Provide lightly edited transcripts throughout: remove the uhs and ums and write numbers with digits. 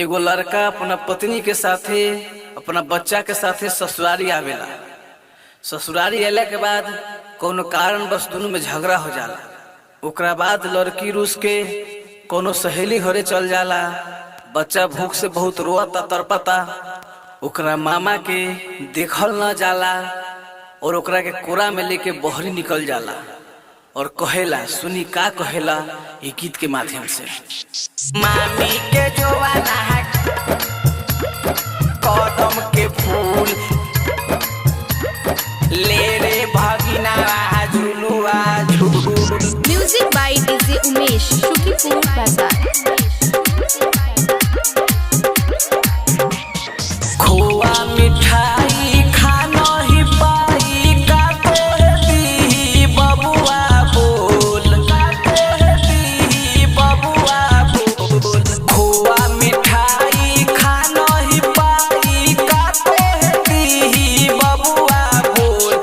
एगो लड़का अपना पत्नी के साथे अपना बच्चा के साथे ससुरारी आवेला। ससुरारी आने के बाद कोनो कारण बस दोनों में झगड़ा हो जाला। ओकरा बाद लड़की रूस के कोनो सहेली घरे चल जाला। बच्चा भूख से बहुत रोता तड़पता। ओकरा मामा के देखल न जाला और ओकरा के कोरा में लेके बहरी निकल जाला और कहेला, सुनी का कहेला ये गीत के माध्यम से। मामी के जवाना है कदम के फूल ले रे भगिना झुलुआ झूल। Music by DJ Umesh, Shukipur बाजार। खोआ मिठाई खाना ही पाई का तोहती बबुआ बोल, का तोहती बबुआ बोल। खोआ मिठाई खाना ही पाई का तोहती बबुआ बोल।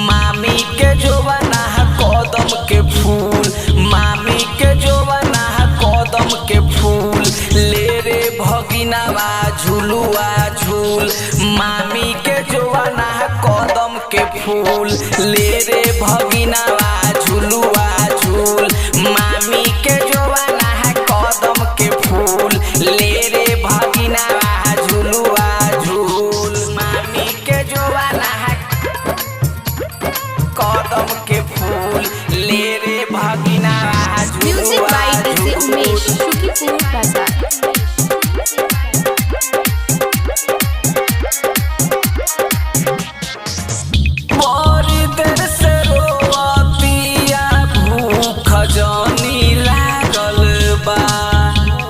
मामी के जवाना है कदम के फूल, मामी के जवाना है कदम के फूल ले रे भगिनावा झुलुआ झूल। मामी के जवाना है कदम के फूल ले रे भगिनावा झुलुआ झूल। मामी के जवाना है कदम के फूल ले रे भगिनावा झुलुआ झूल। मामी के जवाना है कदम के फूल ले रे भगिनावा म्यूजिक बाय झुलुआ डीजे उमेश, झूल। शुकीपुर बाजार। बड़ी देर से रोवतिया भूख जनी लागल बा,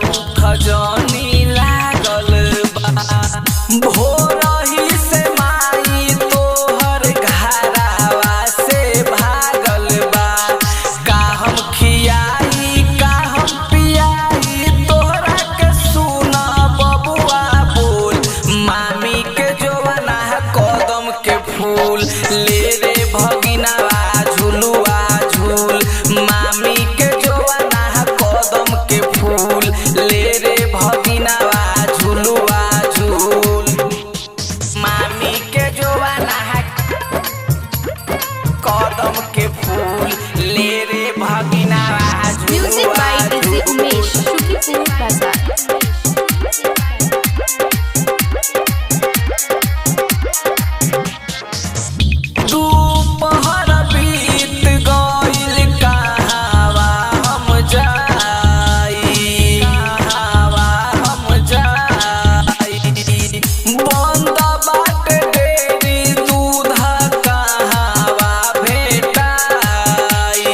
भूख जनी लागल बा। भोरही से माई तोहर घरावा से भागल बा। का हम खियाई का हम पियाई तोहरा के सुना बबुआ बोल। मामी के जवाना है कदम के फूल ले रे भगिनावा झुलुआ झूल। मामी के जवाना है कदम के फूल ले रे भगिनावा झुलुआ झूल। मामी के जवाना है कदम के फूल ले रे भगिनावा म्यूजिक बाय झुलुआ डीजे उमेश, झूल। शुकीपुर बाजार। दोपहर बीत गइल कहवा हम जाई, कहवा हम जाई। बंद बाटे डेरी दूध कहवा भेटाई।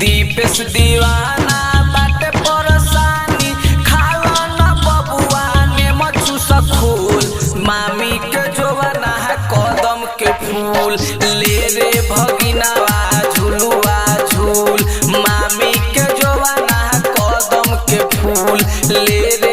दीपेश दीवाना बाटे परेशानी खाला न बबुआ ने मचू सखूल। मामी के जवाना है कदम के फूल ले रे भगिनावा झुलुआ झूल। मामी के जवाना है कदम के फूल ले रे